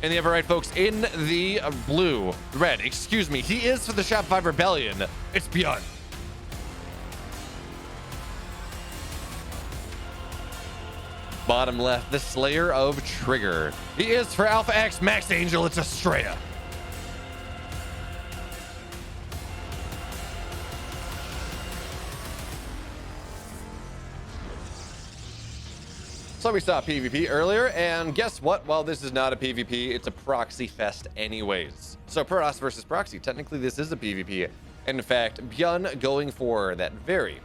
And the other right, folks, in the red, excuse me, he is for the Shopify Rebellion. It's Byun. Bottom left, the Slayer of Trigger. He is for AlphaX Max Angel. It's Astrea. So we saw PvP earlier, and guess what? Well, this is not a PvP, it's a proxy fest anyways. So Protoss versus proxy, technically this is a PvP. In fact, Byun going for that very,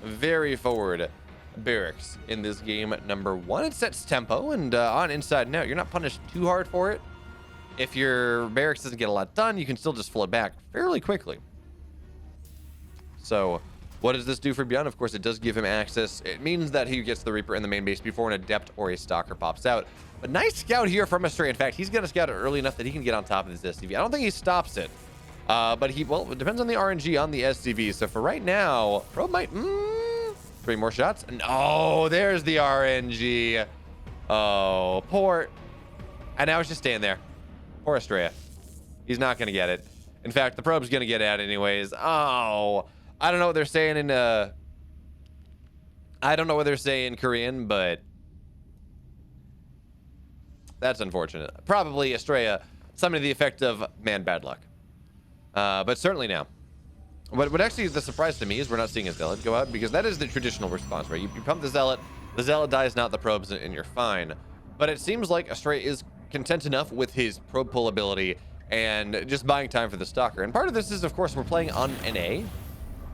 very forward barracks in this game. Number one, it sets tempo, and on inside and out, you're not punished too hard for it. If your barracks doesn't get a lot done, you can still just float back fairly quickly. So what does this do for Byun? Of course, it does give him access. It means that he gets the Reaper in the main base before an Adept or a Stalker pops out. But nice scout here from Astrea. In fact, he's going to scout it early enough that he can get on top of this SCV. I don't think he stops it. But well, it depends on the RNG on the SCV. So for right now, Probe might... 3 more shots. No, there's the RNG. Oh, poor... And now it's just staying there. Poor Astrea. He's not going to get it. In fact, the Probe's going to get out anyways. Oh... I don't know what they're saying in I don't know what they're saying in Korean, but that's unfortunate. Probably Astrea, something to the effect of man bad luck. But certainly now. What actually is the surprise to me is we're not seeing a Zealot go out, because that is the traditional response, right? You pump the Zealot dies, not the probes, and you're fine. But it seems like Astrea is content enough with his probe pull ability and just buying time for the Stalker. And part of this is, of course, we're playing on an A.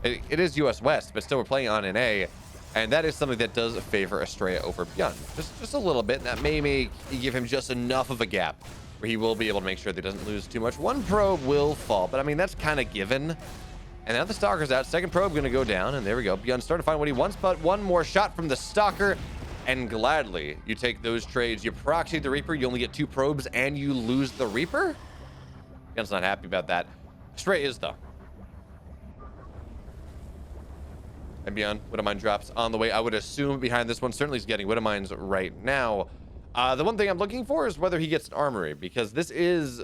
It is US West, but still we're playing on an A, and that is something that does favor Astrea over Byun. Just a little bit, and that may give him just enough of a gap where he will be able to make sure that he doesn't lose too much. One probe will fall, but I mean, that's kind of given. And now the Stalker's out. Second probe going to go down, and there we go. Byun's starting to find what he wants, but one more shot from the Stalker, and gladly you take those trades. You proxy the Reaper, you only get 2 probes, and you lose the Reaper? Byun's not happy about that. Astrea is, though. And Byun, Widowmine drops on the way. I would assume behind this one, certainly he's getting Widowmines right now. The one thing I'm looking for is whether he gets an armory, because this is,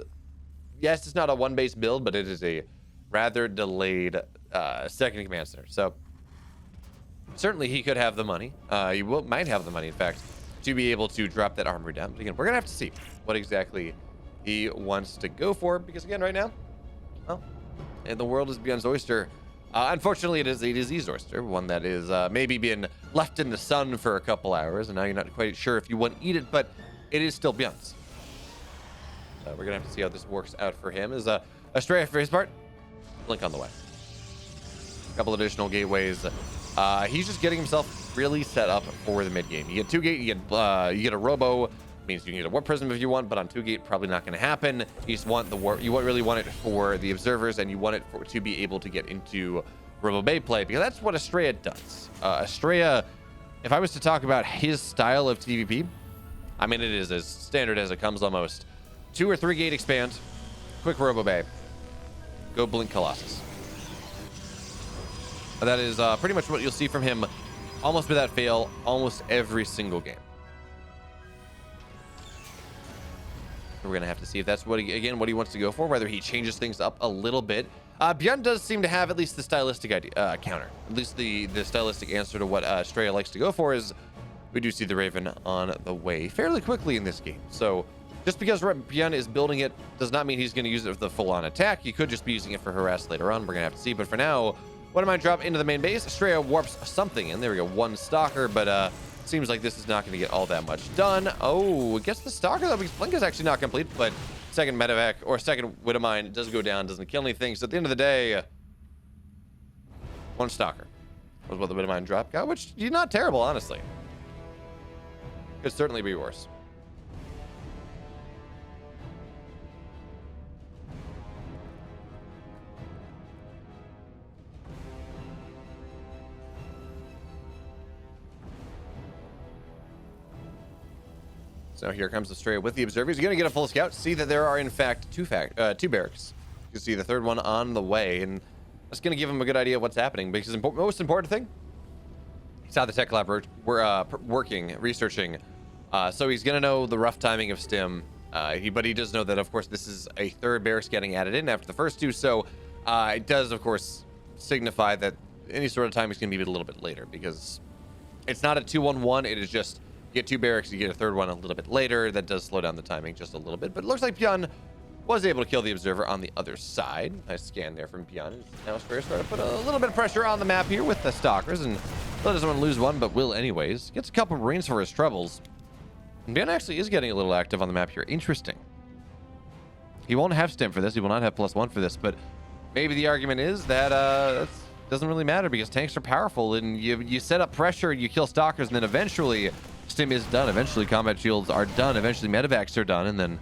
yes, it's not a one-base build, but it is a rather delayed second command center. So certainly he could have the money. He might have the money, in fact, to be able to drop that armory down. But again, we're going to have to see what exactly he wants to go for, because again, right now, well, and the world is Byun's oyster. Unfortunately, it is a diseased oyster, one that is maybe been left in the sun for a couple hours, and now you're not quite sure if you want to eat it, but it is still Byun's. So we're going to have to see how this works out for him. Is Astrea, for his part, Blink on the way. A couple additional gateways. He's just getting himself really set up for the mid game. You get 2 gate, you get a robo. Means you can get a warp prism if you want, but on 2 gate probably not going to happen. You just want the warp. You really want it for the observers, and you want it to be able to get into robo bay play, because that's what Astrea does. Astrea, if I was to talk about his style of TVP, I mean, it is as standard as it comes almost. 2 or 3 gate expand, quick robo bay, go blink Colossus. That is pretty much what you'll see from him, almost without fail, almost every single game. We're going to have to see if that's what he wants to go for, whether he changes things up a little bit. Byun does seem to have at least the stylistic idea, counter. At least the stylistic answer to what Astrea likes to go for is we do see the Raven on the way fairly quickly in this game. So just because Byun is building it does not mean he's going to use it for the full-on attack. He could just be using it for harass later on. We're going to have to see. But for now, Widowmine drop into the main base. Astrea warps something, and there we go. 1 Stalker, but seems like this is not going to get all that much done. Oh, it gets the Stalker though, because Blink is actually not complete, but second medevac or second Widowmine does go down, doesn't kill anything. So at the end of the day, 1 Stalker was what the Widowmine drop got, which is not terrible, honestly. Could certainly be worse. So here comes Astrea with the observers. You're going to get a full scout. See that there are, in fact, 2 barracks. You can see the 3rd one on the way, and that's going to give him a good idea of what's happening. Because the most important thing, he's how the tech lab working, researching. So he's going to know the rough timing of stim. But he does know that, of course, this is a third barracks getting added in after the first two. So it does, of course, signify that any sort of time is going to be a little bit later, because it's not a 2-1-1. It is just you get two barracks, you get a third one a little bit later. That does slow down the timing just a little bit. But it looks like Byun was able to kill the observer on the other side. Nice scan there from Byun. Now Astrea starting to put a little bit of pressure on the map here with the stalkers, and doesn't want to lose one, but will anyways. Gets a couple Marines for his troubles. And Byun actually is getting a little active on the map here. Interesting. He won't have stim for this. He will not have +1 for this, but maybe the argument is that doesn't really matter, because tanks are powerful, and you set up pressure, you kill stalkers, and then eventually stim is done. Eventually combat shields are done. Eventually medevacs are done, and then,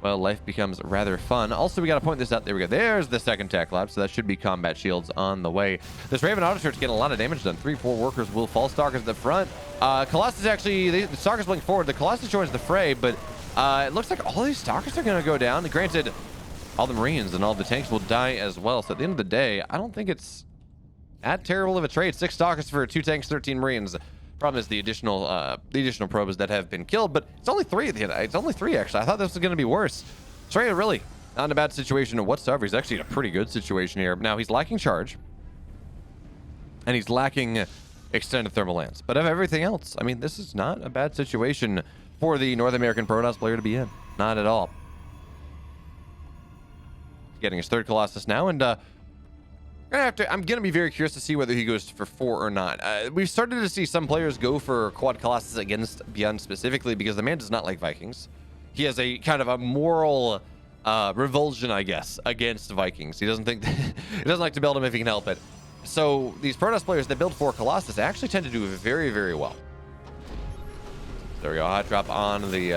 well, life becomes rather fun. Also, we got to point this out. There we go. There's the second tac lab, so that should be combat shields on the way. This Raven auto search getting a lot of damage done. 3-4 workers will fall. Stalkers at the front. Colossus actually, the Stalkers blink forward. The Colossus joins the fray, but it looks like all these Stalkers are going to go down. Granted, all the Marines and all the tanks will die as well. So at the end of the day, I don't think it's that terrible of a trade. 6 Stalkers for 2 tanks, 13 Marines. Problem is the additional probes that have been killed, but it's only 3 at the end. It's only 3, actually. I thought this was going to be worse. Astrea really not in a bad situation whatsoever. He's actually in a pretty good situation here. Now, he's lacking charge, and he's lacking extended thermal lance. But of everything else, I mean, this is not a bad situation for the North American Protoss player to be in. Not at all. Getting his 3rd Colossus now, and I'm gonna be very curious to see whether he goes for 4 or not. We've started to see some players go for quad Colossus against Byun specifically, because the man does not like Vikings. He has a kind of a moral revulsion, I guess, against Vikings. He doesn't think he doesn't like to build them if he can help it. So these Protoss players that build 4 Colossus actually tend to do very, very well. There we go. Hot drop on the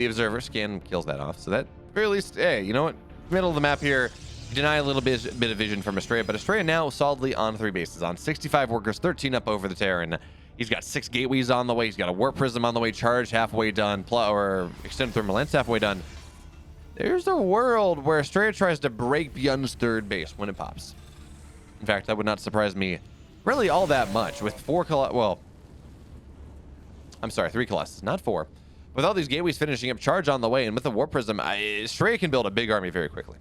observer. Scan kills that off. So that, at the very least, hey, you know what? Middle of the map here. Deny a little bit of vision from Astrea, but Astrea now solidly on 3 bases, on 65 workers, 13 up over the Terran. He's got 6 gateways on the way. He's got a warp prism on the way, charge halfway done, or extended thermal lens halfway done. There's a world where Astrea tries to break Byun's 3rd base when it pops. In fact, that would not surprise me really all that much with 3 Colossus, not 4. With all these gateways finishing up, charge on the way, and with the warp prism, Astrea can build a big army very quickly.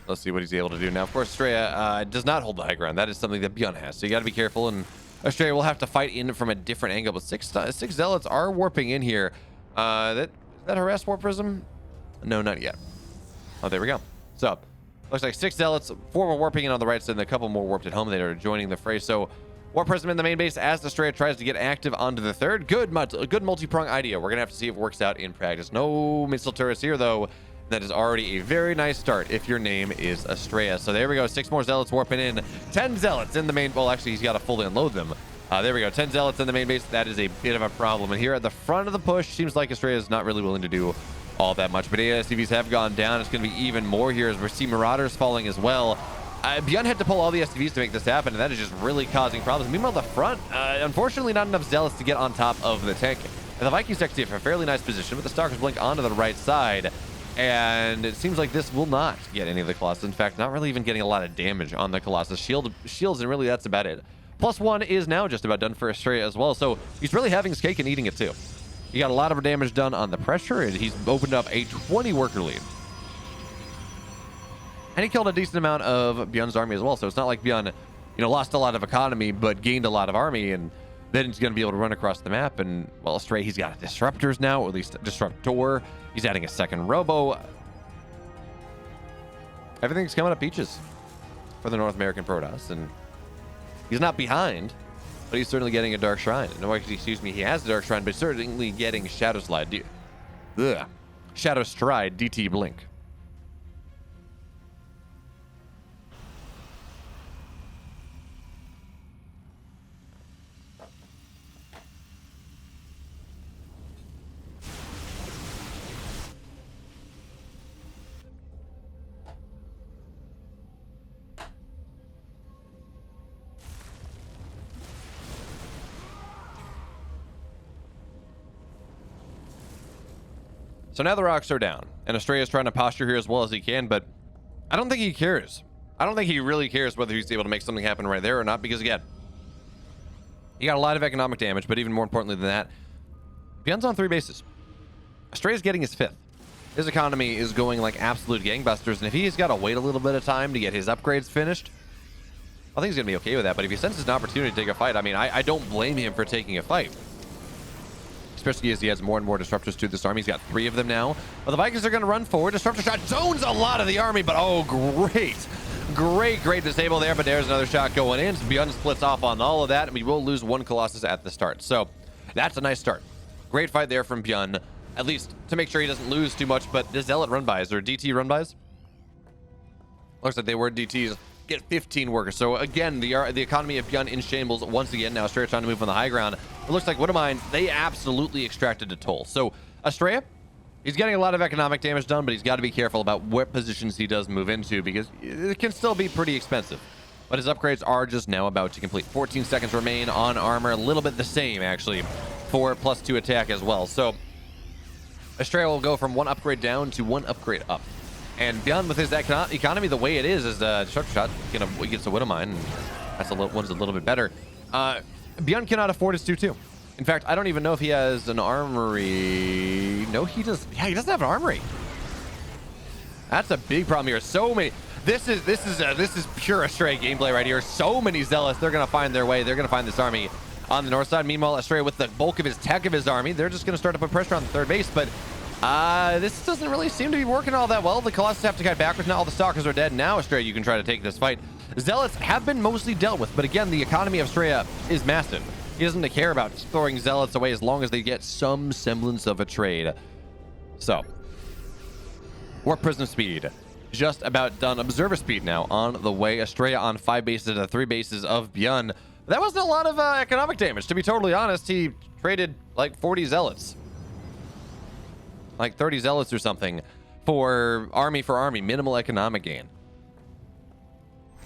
Let's see what he's able to do now. Of course, Astrea does not hold the high ground. That is something that Byun has, so you got to be careful, and Astrea will have to fight in from a different angle. But 6 zealots are warping in here. That harass warp prism? No, not yet. Oh, there we go. So looks like 6 zealots, 4 more warping in on the right side, and a couple more warped at home. They are joining the fray. So warp prism in the main base as Astrea tries to get active onto the 3rd. Good multi-prong idea. We're gonna have to see if it works out in practice. No missile turrets here though. That is already a very nice start if your name is Astrea. So there we go. 6 more zealots warping in. 10 zealots in the main. Well, actually, he's got to fully unload them. There we go. 10 zealots in the main base. That is a bit of a problem. And here at the front of the push, seems like Astrea is not really willing to do all that much. But ASCVs have gone down. It's going to be even more here as we see Marauders falling as well. Byun had to pull all the SCVs to make this happen, and that is just really causing problems. Meanwhile, the front, unfortunately, not enough zealots to get on top of the tank. And the Vikings actually have a fairly nice position, but the Stalkers blink onto the right side. And it seems like this will not get any of the Colossus. In fact, not really even getting a lot of damage on the Colossus. Shields, and really that's about it. +1 is now just about done for Astrea as well. So he's really having his cake and eating it too. He got a lot of damage done on the pressure, and he's opened up a 20 worker lead. And he killed a decent amount of Byun's army as well. So it's not like Byun, lost a lot of economy, but gained a lot of army, and then he's going to be able to run across the map. And, well, Astrea, he's got disruptors now, or at least a disruptor. He's adding a 2nd robo. Everything's coming up peaches for the North American Protoss. And he's not behind, but he's certainly getting a Dark Shrine. No, excuse me, he has a Dark Shrine, but certainly getting Shadow Slide. Shadow Stride DT Blink. So now the rocks are down, and Astrea is trying to posture here as well as he can, but I don't think he cares. I don't think he really cares whether he's able to make something happen right there or not, because again, He got a lot of economic damage, but even more importantly than that, Byun's on 3 bases. Astrea's getting his 5th. His economy is going like absolute gangbusters, and if he's got to wait a little bit of time to get his upgrades finished, I think he's going to be okay with that. But if he senses an opportunity to take a fight, I mean, I don't blame him for taking a fight. Especially as he adds more and more disruptors to this army. He's got 3 of them now. But the Vikings are going to run forward. Disruptor shot zones a lot of the army, but oh, great disable there. But there's another shot going in. So Byun splits off on all of that, and we will lose 1 Colossus at the start. So that's a nice start. Great fight there from Byun, at least to make sure he doesn't lose too much. But the Zealot run-bys, or DT run-bys? Looks like they were DTs. Get 15 workers. So again, the economy of Byun in shambles once again. Now Astrea trying to move on the high ground. It looks like Woodamine, they absolutely extracted a toll. So Astrea, he's getting a lot of economic damage done, but he's got to be careful about what positions he does move into, because it can still be pretty expensive. But his upgrades are just now about to complete. 14 seconds remain on armor. A little bit the same, actually, for +2 attack as well. So Astrea will go from 1 upgrade down to 1 upgrade up. And Byun, with his economy the way it is Disruptor Shot gets a Widowmine, and that's one's a little bit better. Byun cannot afford his 2-2. In fact, I don't even know if he has an armory. No, he does. Yeah, he doesn't have an armory. That's a big problem here. So many. This is pure Astrea gameplay right here. So many Zealots. They're gonna find their way. They're gonna find this army on the north side. Meanwhile, Astrea, with the bulk of his tech of his army, they're just gonna start to put pressure on the 3rd base, but. This doesn't really seem to be working all that well. The Colossus have to cut backwards. Now all the Stalkers are dead. Now Astrea, you can try to take this fight. Zealots have been mostly dealt with, but again, the economy of Astrea is massive. He doesn't care about throwing Zealots away as long as they get some semblance of a trade. So, Warp Prism speed, just about done. Observer speed now on the way. Astrea on 5 bases to 3 bases of Byun. That wasn't a lot of economic damage, to be totally honest. He traded like 40 Zealots. Like 30 Zealots or something for army, minimal economic gain.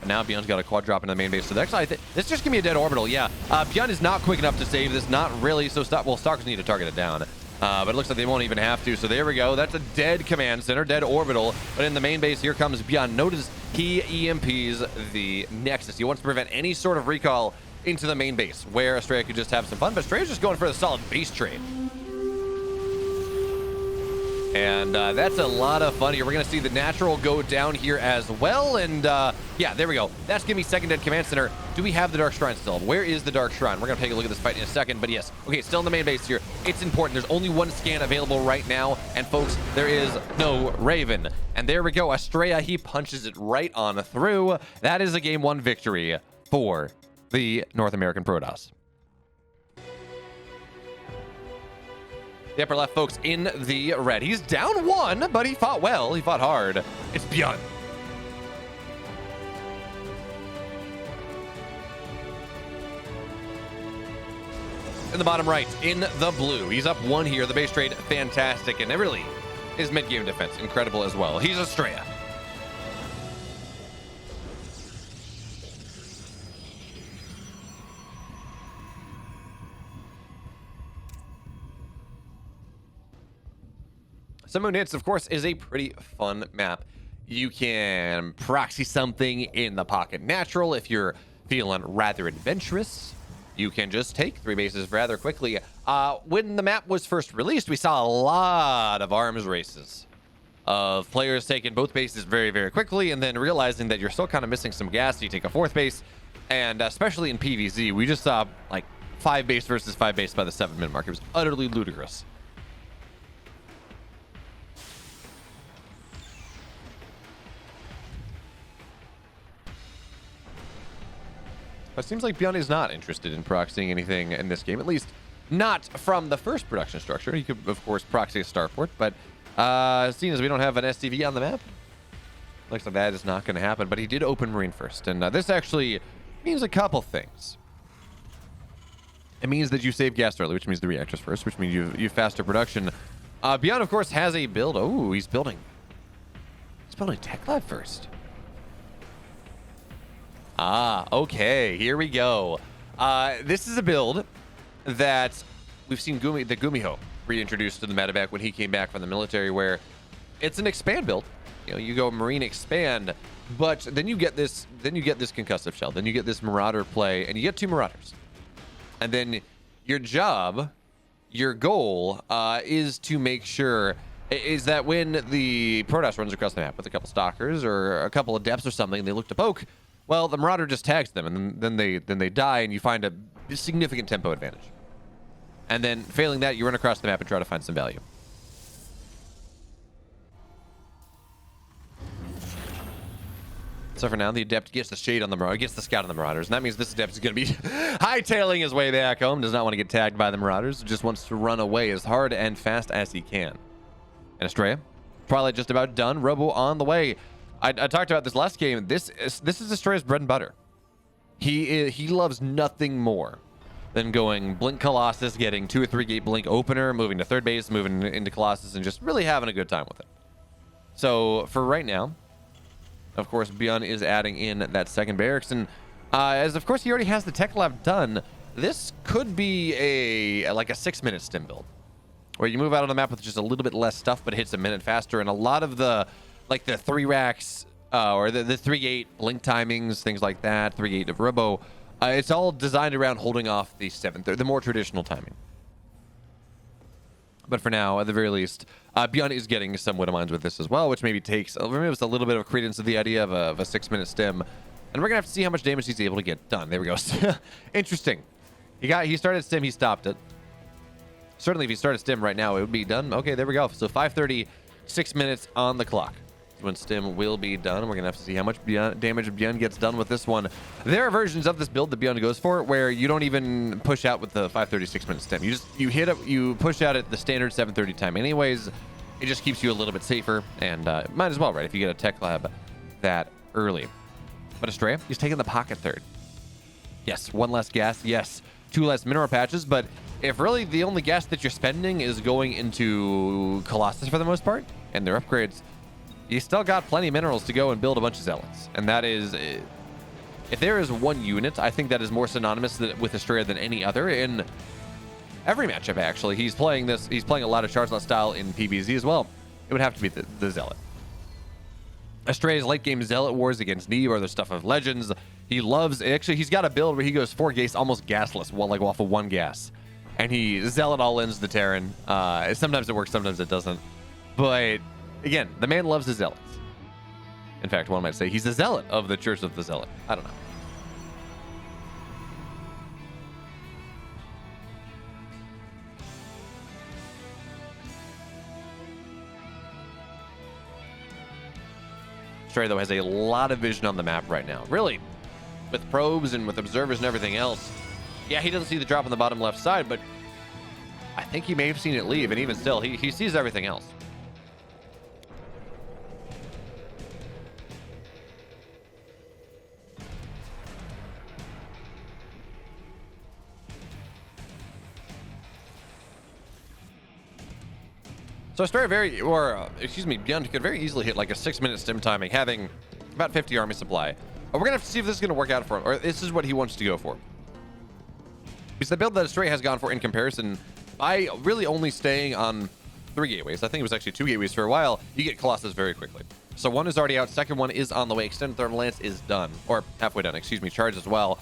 And now Byun's got a quad drop into the main base. So the actually, this just give me a dead orbital. Yeah, Byun is not quick enough to save this. Not really. So Stalkers need to target it down. But it looks like they won't even have to. So there we go. That's a dead command center, dead orbital. But in the main base, here comes Byun. Notice he EMPs the Nexus. He wants to prevent any sort of recall into the main base, where Astrea could just have some fun. But Astrea's just going for the solid base trade. And that's a lot of fun here. We're going to see the natural go down here as well. And yeah, there we go. That's giving me second dead command center. Do we have the Dark Shrine still? Where is the Dark Shrine? We're going to take a look at this fight in a second. But yes, okay, still in the main base here. It's important. There's only 1 scan available right now. And folks, there is no Raven. And there we go. Astrea, he punches it right on through. That is a game 1 victory for the North American Protoss. The upper left, folks, in the red. He's down 1, but he fought well. He fought hard. It's Byun. In the bottom right, in the blue. He's up 1 here. The base trade, fantastic. And really, his mid-game defense, incredible as well. He's Astrea. Moon Hits, of course, is a pretty fun map. You can proxy something in the pocket natural if you're feeling rather adventurous. You can just take 3 bases rather quickly. When the map was first released, we saw a lot of arms races of players taking both bases very, very quickly and then realizing that you're still kind of missing some gas. So you take a 4th base, and especially in PvZ, we just saw like 5 base versus 5 base by the 7-minute mark. It was utterly ludicrous. But it seems like Byun is not interested in proxying anything in this game, at least not from the first production structure. He could, of course, proxy a starport, but seeing as we don't have an SCV on the map, looks like that is not going to happen. But he did open Marine first, and this actually means a couple things. It means that you save gas early, which means the reactors first, which means you faster production. Byun, of course, has a build. Oh, he's building Tech Lab first. Okay, here we go. This is a build that we've seen the Gumiho reintroduced to the meta back when he came back from the military, where it's an expand build. You know, you go Marine expand, but then you get this concussive shell, then you get this Marauder play, and you get 2 Marauders. And then your job, your goal, is to make sure is that when the Protoss runs across the map with a couple stalkers or a couple of depths or something, they look to poke. Well, the Marauder just tags them, and then they die, and you find a significant tempo advantage. And then, failing that, you run across the map and try to find some value. So for now, the Adept gets the shade on the Marauder, gets the scout on the Marauders, and that means this Adept is going to be hightailing his way back home. Does not want to get tagged by the Marauders, just wants to run away as hard and fast as he can. And Astrea, probably just about done. Robo on the way. I talked about this last game. This is Astrea's bread and butter. He loves nothing more than going Blink Colossus, getting 2 or 3 gate Blink opener, moving to third base, moving into Colossus, and just really having a good time with it. So for right now, of course, Byun is adding in that second barracks, and as of course he already has the tech lab done, this could be like a 6-minute stim build, where you move out on the map with just a little bit less stuff, but hits a minute faster, and a lot of the like the 3 racks or the 3 gate Blink timings, things like that, 3 gate of Robo. It's all designed around holding off the 7th, the more traditional timing. But for now, at the very least, Byun is getting some Widow Mines with this as well, which maybe removes a little bit of credence to the idea of a 6-minute stim. And we're going to have to see how much damage he's able to get done. There we go. Interesting. He started stim, he stopped it. Certainly, if he started stim right now, it would be done. Okay, there we go. So 5:30, 6 minutes on the clock when stim will be done. We're going to have to see how much damage Byun gets done with this one. There are versions of this build that Byun goes for where you don't even push out with the 5:36 minute stim. You push out at the standard 7:30 time anyways. It just keeps you a little bit safer, and might as well, right, if you get a tech lab that early. But Astrea, he's taking the pocket third. Yes, 1 less gas. Yes, 2 less mineral patches, but if really the only gas that you're spending is going into Colossus for the most part, and their upgrades, you still got plenty of minerals to go and build a bunch of zealots. And that is, if there is one unit, I think that is more synonymous with Astrea than any other in every matchup, actually. He's playing a lot of charge lot style in PBZ as well. It would have to be the zealot. Astrea's late game zealot wars against Neve are the stuff of legends. He loves, actually, he's got a build where he goes 4 gates almost gasless, like off of 1 gas. And he zealot all ends the Terran. Sometimes it works, sometimes it doesn't. But again, the man loves his zealots. In fact, one might say he's a zealot of the Church of the Zealot. I don't know. Astrea, though, has a lot of vision on the map right now. Really, with probes and with observers and everything else. Yeah, he doesn't see the drop on the bottom left side, but I think he may have seen it leave, and even still, he sees everything else. So Astrea Byun could very easily hit like a 6-minute stim timing, having about 50 army supply. But we're gonna have to see if this is gonna work out for him, or this is what he wants to go for. Because the build that Astrea has gone for in comparison, by really only staying on 3 gateways, I think it was actually 2 gateways for a while, you get Colossus very quickly. So 1 is already out, 2nd one is on the way, Extended Thermal Lance is done, or halfway done, excuse me, charge as well.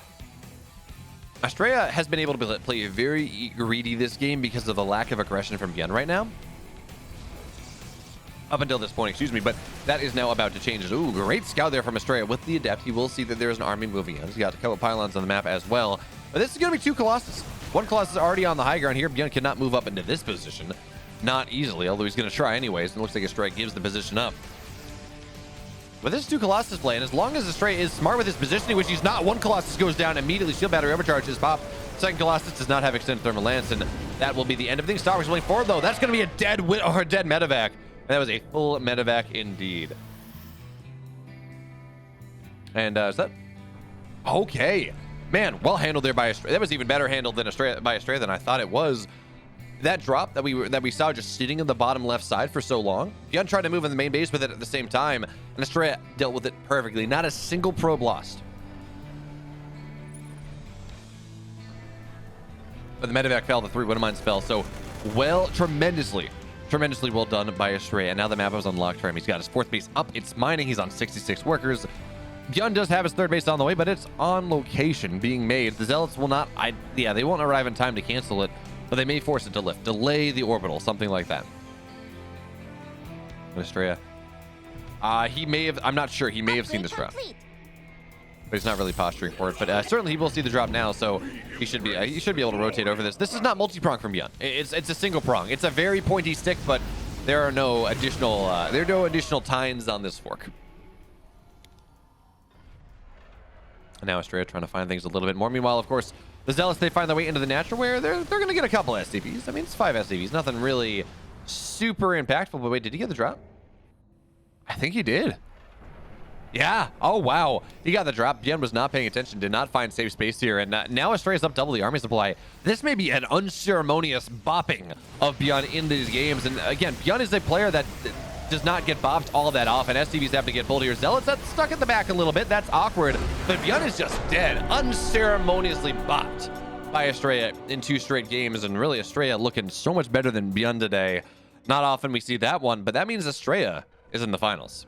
Astrea has been able to play very greedy this game because of the lack of aggression from Byun right now. Up until this point, excuse me, but that is now about to change. Ooh, great scout there from Astrea with the Adept. You will see that there is an army moving in. He's got a couple pylons on the map as well. But this is going to be 2 Colossus. 1 Colossus already on the high ground here. Byun cannot move up into this position. Not easily, although he's going to try anyways. And it looks like Astrea gives the position up. But this is 2 Colossus play, and as long as Astrea is smart with his positioning, which he's not, 1 Colossus goes down immediately. Shield battery overcharge is popped. 2nd Colossus does not have extended thermal lance, and that will be the end of things. Star Wars going forward, though. That's going to be a dead medevac. And that was a full medevac indeed. And is that okay? Man, well handled there by Astrea. That was even better handled than by Astrea than I thought it was. That drop that we saw just sitting in the bottom left side for so long. Byun tried to move in the main base with it at the same time, and Astrea dealt with it perfectly. Not a single probe lost. But the medevac fell, the 3 Widow Mines fell. So, well, tremendously well done by Astrea. And now the map is unlocked for him. He's got his 4th base up. It's mining. He's on 66 workers. Byun does have his third base on the way, but it's on location being made. The Zealots will not, they won't arrive in time to cancel it, but they may force it to lift, delay the orbital, something like that. Astrea. He may have, I'm not sure, he may have seen this drop, but he's not really posturing for it. But certainly he will see the drop now, so he should be able to rotate over this. This is not multi-prong from Byun. It's a single prong. It's a very pointy stick, but there are no additional tines on this fork. And now Astrea trying to find things a little bit more. Meanwhile, of course, the Zealots, they find their way into the natural, where they're going to get a couple SCVs. I mean, it's 5 SCVs, nothing really super impactful. But wait, did he get the drop? I think he did. Yeah. Oh, wow. He got the drop. Byun was not paying attention, did not find safe space here. And now Astrea's up double the army supply. This may be an unceremonious bopping of Byun in these games. And again, Byun is a player that does not get bopped all that often. SCVs have to get pulled here. Zealots, that's stuck at the back a little bit. That's awkward. But Byun is just dead, unceremoniously bopped by Astrea in 2 straight games. And really, Astrea looking so much better than Byun today. Not often we see that one, but that means Astrea is in the finals.